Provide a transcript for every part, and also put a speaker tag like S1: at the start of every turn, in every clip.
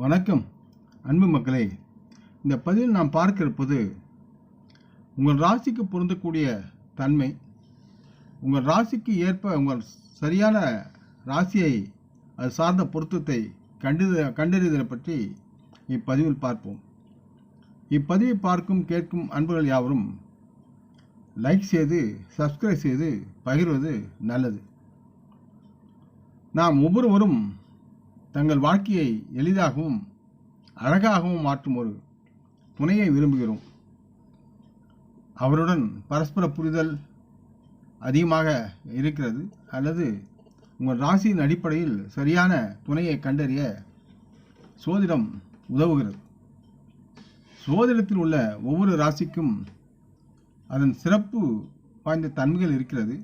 S1: வணக்கம் அன்பு மக்களே. இந்த பதிவில் நாம் பார்க்க இருப்பது உங்கள் ராசிக்கு பொருந்தக்கூடிய தன்மை, உங்கள் ராசிக்கு ஏற்ப உங்கள் சரியான ராசியை அது சார்ந்த பொருத்தத்தை கண்டறிதலை பற்றி இப்பதிவில் பார்ப்போம். இப்பதிவை பார்க்கும் கேட்கும் அன்புகள் யாவரும் லைக் செய்து சப்ஸ்கிரைப் செய்து பகிர்வது நல்லது. நாம் ஒவ்வொருவரும் தங்கள் வாழ்க்கையை எளிதாகவும் அழகாகவும் மாற்றும் ஒரு துணையை விரும்புகிறோம். அவருடன் பரஸ்பர புரிதல் அதிகமாக இருக்கிறது அல்லது உங்கள் ராசியின் அடிப்படையில் சரியான துணையை கண்டறிய சோதிடம் உதவுகிறது. சோதிடத்தில் உள்ள ஒவ்வொரு ராசிக்கும் அதன் சிறப்பு வாய்ந்த தன்மைகள் இருக்கிறது.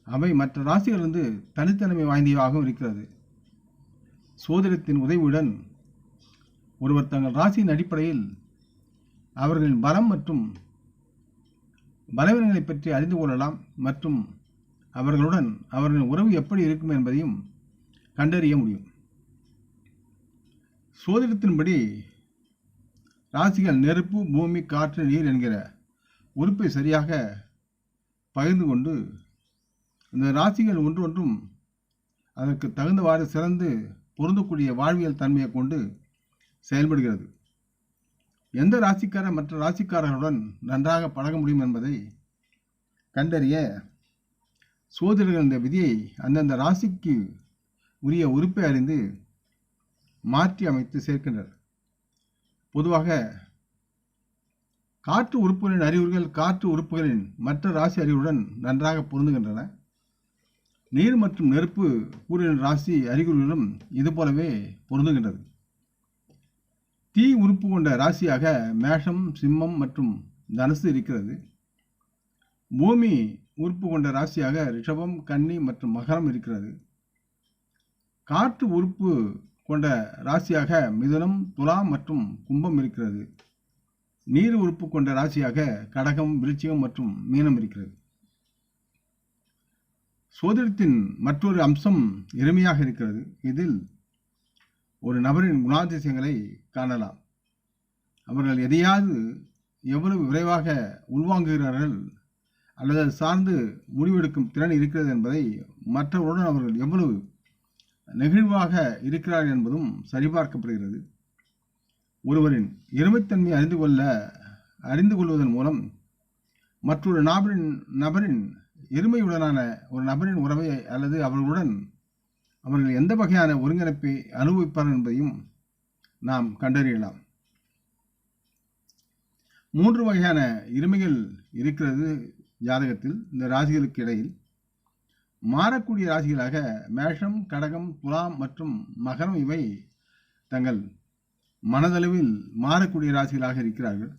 S1: அவை மற்ற ராசிகளிலிருந்து தனித்தன்மை வாய்ந்ததாகவும் இருக்கிறது. சோதிடத்தின் உதவியுடன் ஒருவர் தங்கள் ராசியின் அடிப்படையில் அவர்களின் பலம் மற்றும் பலவீனங்களை பற்றி அறிந்து கொள்ளலாம் மற்றும் அவர்களுடன் அவர்களின் உறவு எப்படி இருக்கும் என்பதையும் கண்டறிய முடியும். சோதிடத்தின்படி ராசிகள் நெருப்பு, பூமி, காற்று, நீர் என்கிற உறுப்பை சரியாக பகிர்ந்து கொண்டு இந்த ராசிகள் ஒன்றொன்றும் அதற்கு தகுந்தவாறு சிறந்து பொருந்தக்கூடிய வாழ்வியல் தன்மையை கொண்டு செயல்படுகிறது. எந்த ராசிக்காரர் மற்ற ராசிக்காரர்களுடன் நன்றாக பழக முடியும் என்பதை கண்டறிய சோதிடர்கள் இந்த விதியை அந்தந்த ராசிக்கு உரிய உறுப்பை அறிந்து மாற்றி அமைத்து சேர்க்கின்றனர். பொதுவாக காற்று உறுப்புகளின் அறிகுறிகள் காற்று உறுப்புகளின் மற்ற ராசி அறிவுடன் நன்றாக பொருந்துகின்றன. நீர் மற்றும் நெருப்பு கூறின ராசி அறிகுறிகளும் இதுபோலவே பொருந்துகின்றது. தீ உறுப்பு கொண்ட ராசியாக மேஷம், சிம்மம் மற்றும் தனுசு இருக்கிறது. பூமி உறுப்பு கொண்ட ராசியாக ரிஷபம், கன்னி மற்றும் மகரம் இருக்கிறது. காற்று உறுப்பு கொண்ட ராசியாக மிதுனம், துலாம் மற்றும் கும்பம் இருக்கிறது. நீர் உறுப்பு கொண்ட ராசியாக கடகம், விருச்சிகம் மற்றும் மீனம் இருக்கிறது. சோதிடத்தின் மற்றொரு அம்சம் எளிமையாக இருக்கிறது. இதில் ஒரு நபரின் குணாதிசயங்களை காணலாம். அவர்கள் எதையாவது எவ்வளவு விரைவாக உள்வாங்குகிறார்கள் அல்லது சார்ந்து முடிவெடுக்கும் திறன் இருக்கிறது என்பதை, மற்றவருடன் அவர்கள் எவ்வளவு நெகிழ்வாக இருக்கிறார்கள் என்பதும் சரிபார்க்கப்படுகிறது. ஒருவரின் இருமைத்தன்மை அறிந்து கொள்வதன் மூலம் மற்றொரு நபரின் இருமையுடனான ஒரு நபரின் உறவை அல்லது அவர்களுடன் அவர்கள் எந்த வகையான ஒருங்கிணைப்பை அனுபவிப்பார்கள் என்பதையும் நாம் கண்டறியலாம். 3 வகையான இருமைகள் இருக்கிறது ஜாதகத்தில். இந்த ராசிகளுக்கு இடையில் மாறக்கூடிய ராசிகளாக மேஷம், கடகம், துலாம் மற்றும் மகரம் இவை தங்கள் மனதளவில் மாறக்கூடிய ராசிகளாக இருக்கிறார்கள்.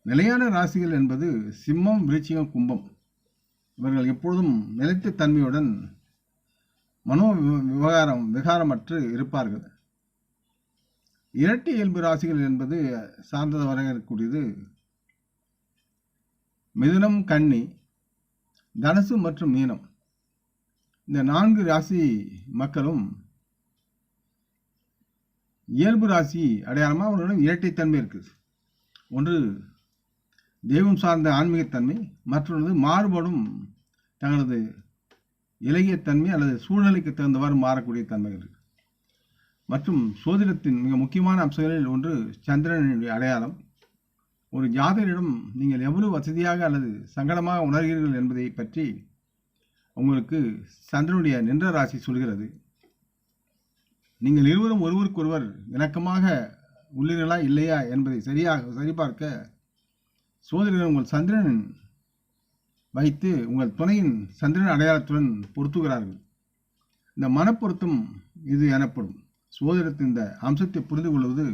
S1: நிலையான ராசிகள் என்பது சிம்மம், விருச்சிகம், கும்பம். இவர்கள் எப்பொழுதும் நிலைத்த தன்மையுடன் விகாரமற்று இருப்பார்கள். இரட்டை இயல்பு ராசிகள் என்பது சார்ந்ததாக இருக்கக்கூடியது மிதுனம், கன்னி, தனுசு மற்றும் மீனம். இந்த 4 ராசி மக்களும் இயல்பு ராசி அடையாளமாக அவர்களிடம் இரட்டைத்தன்மை இருக்குது. ஒன்று தெய்வம் சார்ந்த ஆன்மீகத்தன்மை, மற்றொன்று மாறுபடும் தங்களது இலகியத்தன்மை அல்லது சூழ்நிலைக்கு தகுந்தவாறு மாறக்கூடிய தன்மைகள். மற்றும் சோதிடத்தின் மிக முக்கியமான அம்சங்களில் ஒன்று சந்திரனுடைய அடையாளம். ஒரு ஜாதகரிடம் நீங்கள் எவ்வளவு வசதியாக அல்லது சங்கடமாக உணர்கிறீர்கள் என்பதை பற்றி உங்களுக்கு சந்திரனுடைய நின்ற ராசி சொல்கிறது. நீங்கள் இருவரும் ஒருவருக்கொருவர் இணக்கமாக உள்ளீர்களா இல்லையா என்பதை சரிபார்க்க சோதனைகள் உங்கள் சந்திரன் வைத்து உங்கள் துணையின் சந்திரன் அடையாளத்துடன் பொருத்துகிறார்கள். இந்த மனப்பொருத்தம் இது எனப்படும். சோதனத்தின் இந்த அம்சத்தை புரிந்து கொள்வது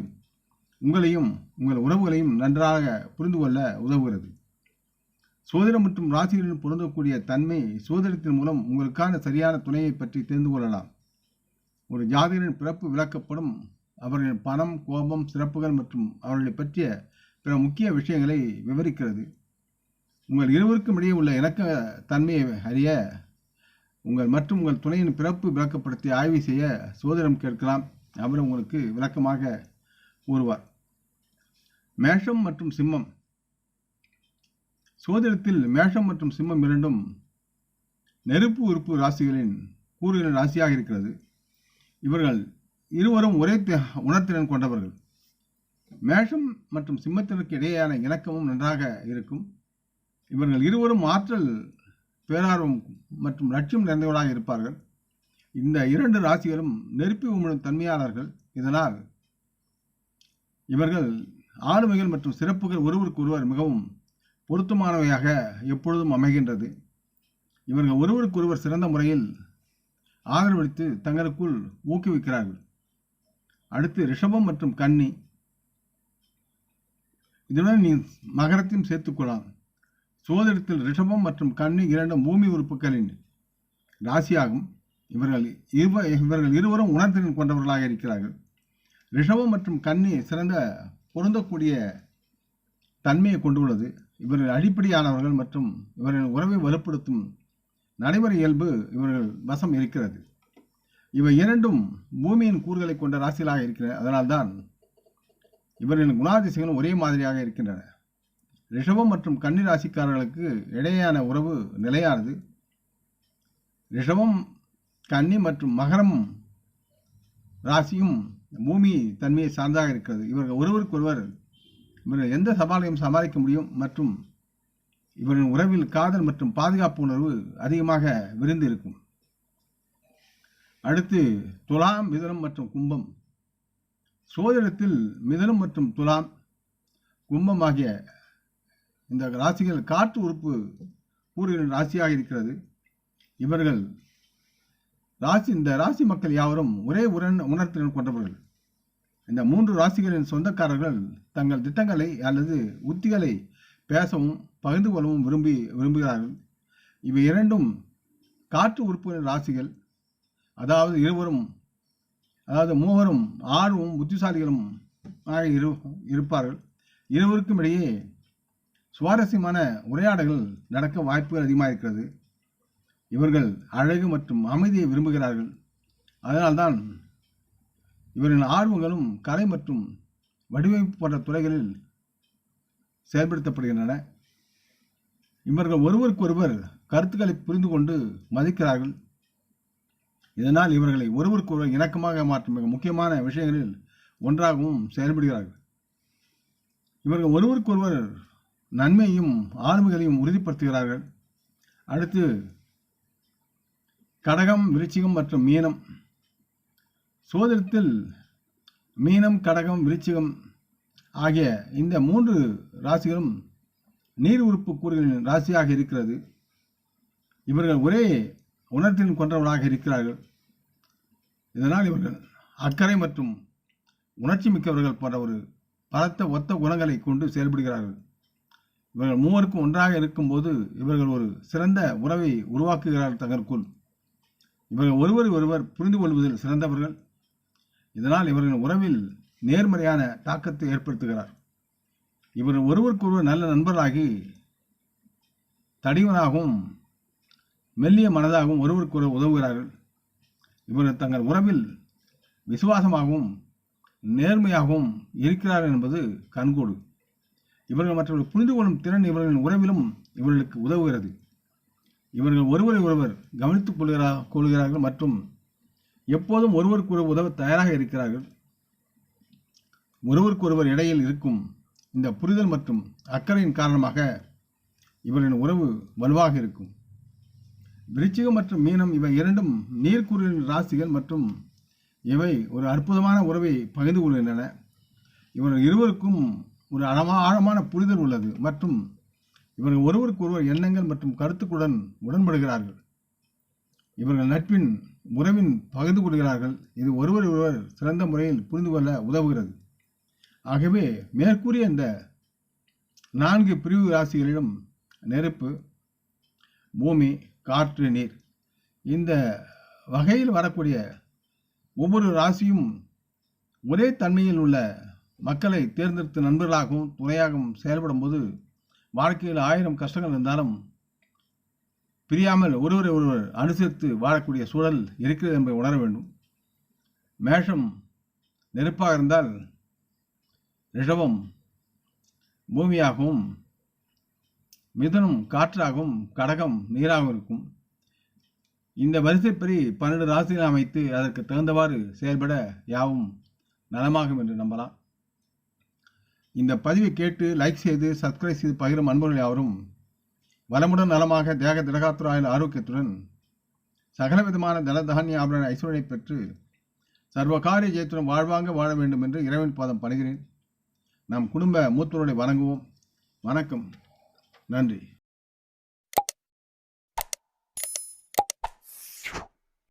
S1: உங்களையும் உங்கள் உறவுகளையும் நன்றாக புரிந்து கொள்ள உதவுகிறது. சோதனம் மற்றும் ராசிகளில் பொருந்தக்கூடிய தன்மை சோதனத்தின் மூலம் உங்களுக்கான சரியான துணையை பற்றி தெரிந்து கொள்ளலாம். ஒரு ஜாதகரின் பிறப்பு விளக்கப்படும். அவர்களின் பணம், கோபம், சிறப்புகள் மற்றும் அவர்களை பற்றிய பிற முக்கிய விஷயங்களை விவரிக்கிறது. உங்கள் இருவருக்கும் இடையே உள்ள இணக்க தன்மையை அறிய உங்கள் துணையின் பிறப்பு விளக்கப்படுத்தி ஆய்வு செய்ய சோதனம் கேட்கலாம். அவர் உங்களுக்கு விளக்கமாக கூறுவார். மேஷம் மற்றும் சிம்மம். சோதிடத்தில் மேஷம் மற்றும் சிம்மம் இரண்டும் நெருப்பு உறுப்பு ராசிகளின் கூறுகளின் ராசியாக இருக்கிறது. இவர்கள் இருவரும் ஒரே உணர்திறன் கொண்டவர்கள். மேஷம் மற்றும் சிம்மத்திற்கு இடையேயான இணக்கமும் நன்றாக இருக்கும். இவர்கள் இருவரும் ஆற்றல், பேரார்வம் மற்றும் லட்சியம் நிறைந்தவர்களாக இருப்பார்கள். இந்த இரண்டு ராசிகளும் நெருப்பி உமிழும் தன்மையாளர்கள். இதனால் இவர்கள் ஆளுமைகள் மற்றும் சிறப்புகள் ஒருவருக்கு ஒருவர் மிகவும் பொருத்தமானவையாக எப்பொழுதும் அமைகின்றது. இவர்கள் ஒருவருக்கு ஒருவர் சிறந்த முறையில் ஆதரவளித்து தங்களுக்குள் ஊக்குவிக்கிறார்கள். அடுத்து ரிஷபம் மற்றும் கன்னி. இதுடன் நீ மகரத்தையும் சேர்த்துக்கொள்ளலாம். சோதிடத்தில் ரிஷபம் மற்றும் கன்னி இரண்டும் பூமி உறுப்புகளின் ராசியாகும். இவர்கள் இருவரும் உணர்திறன் கொண்டவர்களாக இருக்கிறார்கள். ரிஷபம் மற்றும் கன்னி சிறந்த பொருந்தக்கூடிய தன்மையை கொண்டுள்ளது. இவர்கள் அடிப்படையானவர்கள் மற்றும் இவர்கள் உறவை வலுப்படுத்தும் நடைமுறை இயல்பு இவர்கள் வசம் இருக்கிறது. இவை இரண்டும் பூமியின் கூறுகளை கொண்ட ராசிகளாக இருக்கிறது. அதனால்தான் இவர்களின் குணாதிசயங்களும் ஒரே மாதிரியாக இருக்கின்றன. ரிஷபம் மற்றும் கன்னி ராசிக்காரர்களுக்கு இடையேயான உறவு நிலையானது. ரிஷபம், கன்னி மற்றும் மகரம் ராசியும் பூமி தன்மையை சார்ந்தாக இருக்கிறது. இவர்கள் ஒருவருக்கொருவர் இவர்கள் எந்த சவாலையும் சமாளிக்க முடியும் மற்றும் இவரின் உறவில் காதல் மற்றும் பாதுகாப்பு உணர்வு அதிகமாக விரிந்து இருக்கும். அடுத்து துலாம், மிதுனம் மற்றும் கும்பம். சோதிடத்தில் மிதுனம் மற்றும் துலாம், கும்பம் ஆகிய இந்த ராசிகள் காற்று உறுப்பு கூறுகளின் ராசியாக இருக்கிறது. இவர்கள் இந்த ராசி மக்கள் யாவரும் ஒரே உணர்திறன் கொண்டவர்கள். இந்த மூன்று ராசிகளின் சொந்தக்காரர்கள் தங்கள் திட்டங்களை அல்லது உத்திகளை பேசவும் பகிர்ந்து கொள்ளவும் விரும்புகிறார்கள். இவை இரண்டும் காற்று உறுப்புகளின் ராசிகள். அதாவது மூவரும் ஆர்வம் புத்திசாலிகளும் இருப்பார்கள். இருவருக்கும் இடையே சுவாரஸ்யமான உரையாடல்கள் நடக்க வாய்ப்புகள் அதிகமாக இருக்கிறது. இவர்கள் அழகு மற்றும் அமைதியை விரும்புகிறார்கள். அதனால்தான் இவரின் ஆர்வங்களும் கலை மற்றும் வடிவமைப்பு போன்ற துறைகளில் செயல்படுத்தப்படுகின்றன. இவர்கள் ஒருவருக்கொருவர் கருத்துக்களை புரிந்து கொண்டு மதிக்கிறார்கள். இதனால் இவர்களை ஒருவருக்கொருவர் இணக்கமாக மாற்றும் மிக முக்கியமான விஷயங்களில் ஒன்றாகவும் செயல்படுகிறார்கள். இவர்கள் ஒருவருக்கொருவர் நன்மையையும் ஆளுமைகளையும் உறுதிப்படுத்துகிறார்கள். அடுத்து கடகம், விருச்சிகம் மற்றும் மீனம். சோதிடத்தில் மீனம், கடகம், விருச்சிகம் ஆகிய இந்த மூன்று ராசிகளும் நீர் உறுப்பு கூறுகளின் ராசியாக இருக்கிறது. இவர்கள் ஒரே உணர்திறன் கொண்டவர்களாக இருக்கிறார்கள். இதனால் இவர்கள் அக்கறை மற்றும் உணர்ச்சி மிக்கவர்கள் போன்ற ஒரு பலத்த ஒத்த குணங்களை கொண்டு செயல்படுகிறார்கள். இவர்கள் மூவருக்கும் ஒன்றாக இருக்கும்போது இவர்கள் ஒரு சிறந்த உறவை உருவாக்குகிறார்கள் தங்களுக்குள். இவர்கள் ஒருவர் புரிந்து கொள்வதில் சிறந்தவர்கள். இதனால் இவர்களின் உறவில் நேர்மறையான தாக்கத்தை ஏற்படுத்துகிறார். இவர்கள் ஒருவருக்கொருவர் நல்ல நண்பர்களாகி தடிவனாகவும் மெல்லிய மனதாகவும் ஒருவருக்கொருவர் உதவுகிறார்கள். இவர்கள் தங்கள் உறவில் விசுவாசமாகவும் நேர்மையாகவும் இருக்கிறார்கள் என்பது கண்கூடு. இவர்கள் மற்றவர்கள் புரிந்து கொள்ளும் திறன் இவர்களின் உறவிலும் இவர்களுக்கு உதவுகிறது. இவர்கள் ஒருவரை ஒருவர் கவனித்துக் கொள்கிறார்கள் மற்றும் எப்போதும் ஒருவருக்கொருவர் உதவ தயாராக இருக்கிறார்கள். ஒருவருக்கொருவர் இடையில் இருக்கும் இந்த புரிதல் மற்றும் அக்கறையின் காரணமாக இவர்களின் உறவு வலுவாக இருக்கும். விருச்சிகம் மற்றும் மீனம் இவை இரண்டும் நீர்க்கூறுகளின் ராசிகள் மற்றும் இவை ஒரு அற்புதமான உறவை பகிர்ந்து கொள்கின்றன. இவர்கள் இருவருக்கும் ஒரு ஆழமான புரிதல் உள்ளது மற்றும் இவர்கள் ஒருவருக்கொருவர் எண்ணங்கள் மற்றும் கருத்துக்களுடன் உடன்படுகிறார்கள். இவர்கள் நட்பின் உறவின் பகிர்ந்து கொள்கிறார்கள். இது ஒருவர் சிறந்த முறையில் புரிந்து கொள்ள உதவுகிறது. ஆகவே மேற்கூறிய இந்த 4 பிரிவு ராசிகளிலும் நெருப்பு, பூமி, காற்று, நீர் இந்த வகையில் வரக்கூடிய ஒவ்வொரு ராசியும் ஒரே தன்மையில் உள்ள மக்களை தேர்ந்தெடுத்து நண்பர்களாகவும் துணையாகவும் செயல்படும் போது வாழ்க்கையில் 1000 கஷ்டங்கள் இருந்தாலும் பிரியாமல் ஒருவரை ஒருவர் அனுசரித்து வாழக்கூடிய சூழல் இருக்கிறது என்பதை உணர வேண்டும். மேஷம் நெருப்பாக இருந்தால் ரிஷபம் பூமியாகவும், மிதுனம் காற்றாகவும், கடகம் நீராகவும் இருக்கும். இந்த வரிசைப்படி 12 ராசிகளை அமைத்து அதற்கு தகுந்தவாறு செயல்பட யாவும் நலமாகும் என்று நம்பலாம். இந்த பதிவை கேட்டு லைக் செய்து சப்ஸ்கிரைப் செய்து பகிரும் அன்பர்கள் யாவரும் வளமுடன் நலமாக தேக திடகாத்திராயில் ஆரோக்கியத்துடன் சகலவிதமான தனதானிய ஆபரண ஐஸ்வர்யை பெற்று சர்வகாரிய ஜெயத்துடன் வாழ்வாங்க வாழ வேண்டும் என்று இறைவன் பாதம் பணிகிறேன். நம் குடும்ப மூத்தோரை வணங்குவோம். வணக்கம். நன்றி.